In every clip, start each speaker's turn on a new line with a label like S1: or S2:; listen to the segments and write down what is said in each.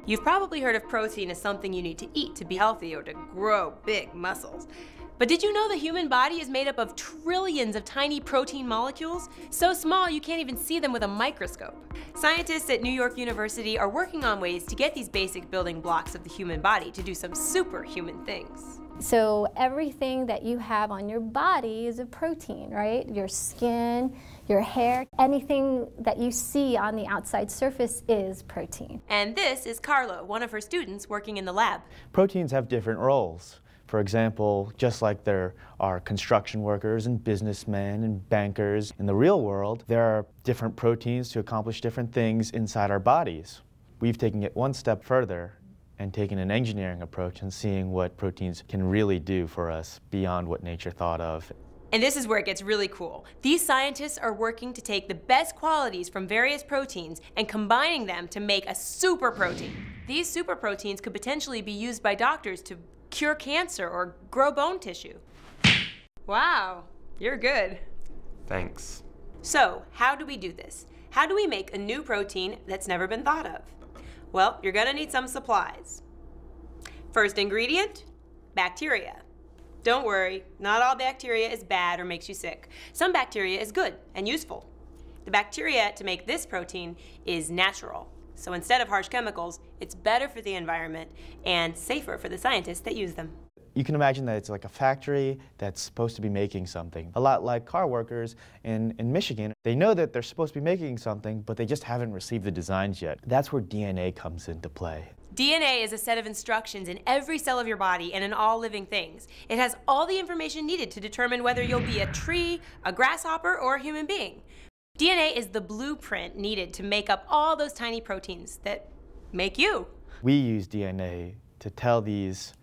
S1: You've probably heard of protein as something you need to eat to be healthy or to grow big muscles. But did you know the human body is made up of trillions of tiny protein molecules? So small you can't even see them with a microscope. Scientists at New York University are working on ways to get these basic building blocks of the human body to do some superhuman things.
S2: So everything that you have on your body is a protein, right? Your skin, your hair, anything that you see on the outside surface is protein.
S1: And this is Carlo, one of her students working in the lab.
S3: Proteins have different roles. For example, just like there are construction workers and businessmen and bankers, in the real world, there are different proteins to accomplish different things inside our bodies. We've taken it one step further and taken an engineering approach and seeing what proteins can really do for us beyond what nature thought of.
S1: And this is where it gets really cool. These scientists are working to take the best qualities from various proteins and combining them to make a super protein. These super proteins could potentially be used by doctors to cure cancer or grow bone tissue. Wow, you're good.
S4: Thanks.
S1: So, how do we do this? How do we make a new protein that's never been thought of? Well, you're gonna need some supplies. First ingredient, bacteria. Don't worry, not all bacteria is bad or makes you sick. Some bacteria is good and useful. The bacteria to make this protein is natural. So instead of harsh chemicals, it's better for the environment and safer for the scientists that use them.
S3: You can imagine that it's like a factory that's supposed to be making something. A lot like car workers in Michigan. They know that they're supposed to be making something, but they just haven't received the designs yet. That's where DNA comes into play.
S1: DNA is a set of instructions in every cell of your body and in all living things. It has all the information needed to determine whether you'll be a tree, a grasshopper, or a human being. DNA is the blueprint needed to make up all those tiny proteins that make you.
S3: We use DNA to tell these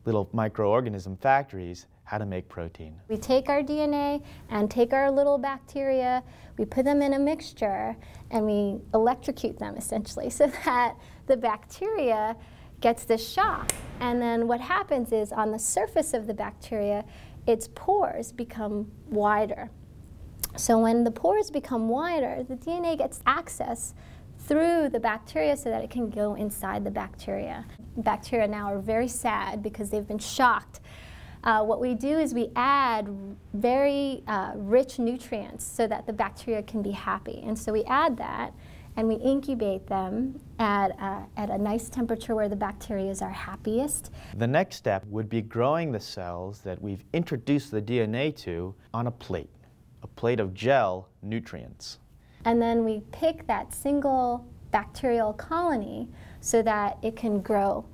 S3: little microorganism factories how to make protein.
S2: We take our DNA and take our little bacteria, we put them in a mixture, and we electrocute them essentially so that the bacteria gets this shock. And then what happens is on the surface of the bacteria, its pores become wider. So when the pores become wider, the DNA gets access through the bacteria so that it can go inside the bacteria. Bacteria now are very sad because they've been shocked. What we do is we add very rich nutrients so that the bacteria can be happy. And so we add that and we incubate them at a nice temperature where the bacteria are happiest.
S3: The next step would be growing the cells that we've introduced the DNA to on a plate of gel nutrients.
S2: And then we pick that single bacterial colony so that it can grow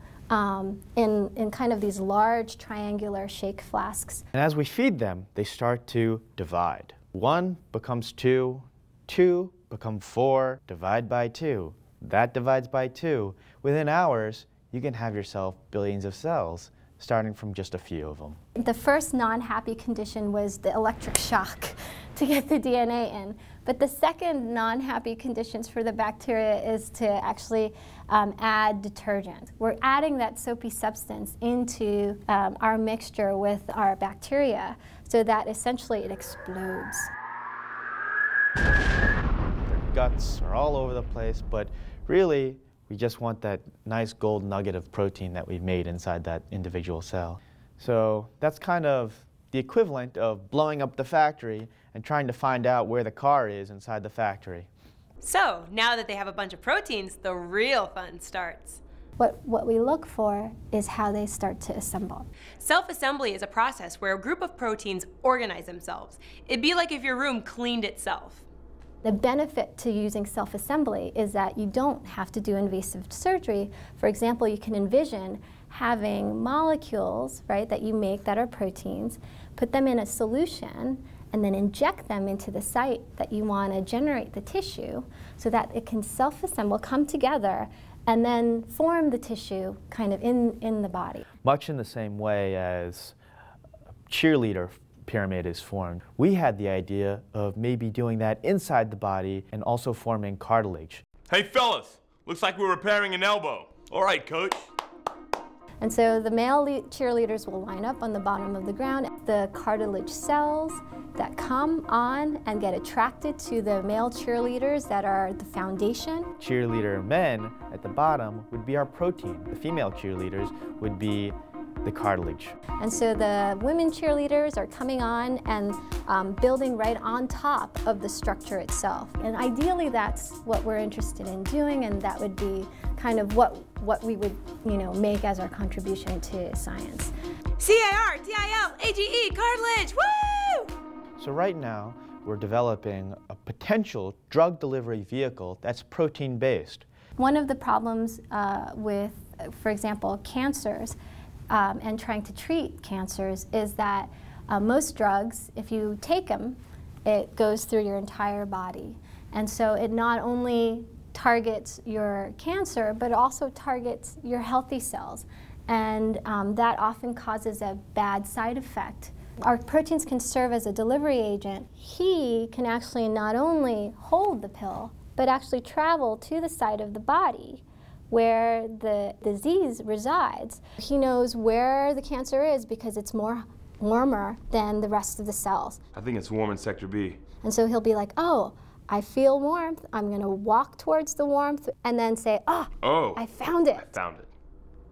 S2: in kind of these large triangular shake flasks.
S3: And as we feed them, they start to divide. 1 becomes 2, 2 become 4, divide by 2. That divides by 2. Within hours, you can have yourself billions of cells, starting from just a few of them.
S2: The first non-happy condition was the electric shock to get the DNA in. But the second non-happy conditions for the bacteria is to actually add detergent. We're adding that soapy substance into our mixture with our bacteria so that essentially it explodes.
S3: Their guts are all over the place, but really we just want that nice gold nugget of protein that we've made inside that individual cell. So that's kind of the equivalent of blowing up the factory and trying to find out where the car is inside the factory.
S1: So, now that they have a bunch of proteins, the real fun starts.
S2: What we look for is how they start to assemble.
S1: Self-assembly is a process where a group of proteins organize themselves. It'd be like if your room cleaned itself.
S2: The benefit to using self-assembly is that you don't have to do invasive surgery. For example, you can envision having molecules, right, that you make that are proteins, put them in a solution, and then inject them into the site that you want to generate the tissue so that it can self-assemble, come together, and then form the tissue kind of in the body.
S3: Much in the same way as a cheerleader pyramid is formed, we had the idea of maybe doing that inside the body and also forming cartilage.
S4: Hey fellas, looks like we're repairing an elbow. All right, coach.
S2: And so the male cheerleaders will line up on the bottom of the ground. The cartilage cells that come on and get attracted to the male cheerleaders that are the foundation.
S3: Cheerleader men at the bottom would be our protein. The female cheerleaders would be the cartilage.
S2: And so the women cheerleaders are coming on and building right on top of the structure itself. And ideally that's what we're interested in doing, and that would be kind of what we would, make as our contribution to science.
S1: C-A-R-T-I-L-A-G-E, cartilage, woo!
S3: So right now, we're developing a potential drug delivery vehicle that's protein-based.
S2: One of the problems with, for example, cancers and trying to treat cancers is that most drugs, if you take them, it goes through your entire body. And so it not only targets your cancer, but also targets your healthy cells. And that often causes a bad side effect. Our proteins can serve as a delivery agent. He can actually not only hold the pill, but actually travel to the site of the body where the disease resides. He knows where the cancer is because it's warmer than the rest of the cells.
S4: I think it's warm in Sector B.
S2: And so he'll be like, oh, I feel warmth, I'm gonna walk towards the warmth, and then say, oh, I found it.
S4: I found it.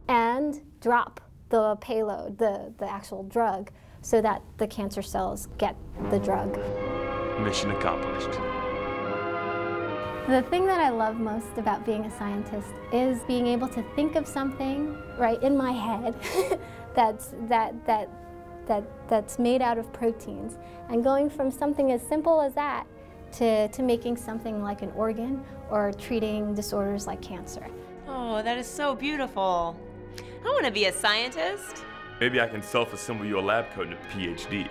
S2: And drop the payload, the actual drug, so that the cancer cells get the drug.
S4: Mission accomplished.
S2: The thing that I love most about being a scientist is being able to think of something right in my head that's made out of proteins, and going from something as simple as that to making something like an organ or treating disorders like cancer.
S1: Oh, that is so beautiful. I want to be a scientist.
S4: Maybe I can self-assemble you a lab coat in a PhD.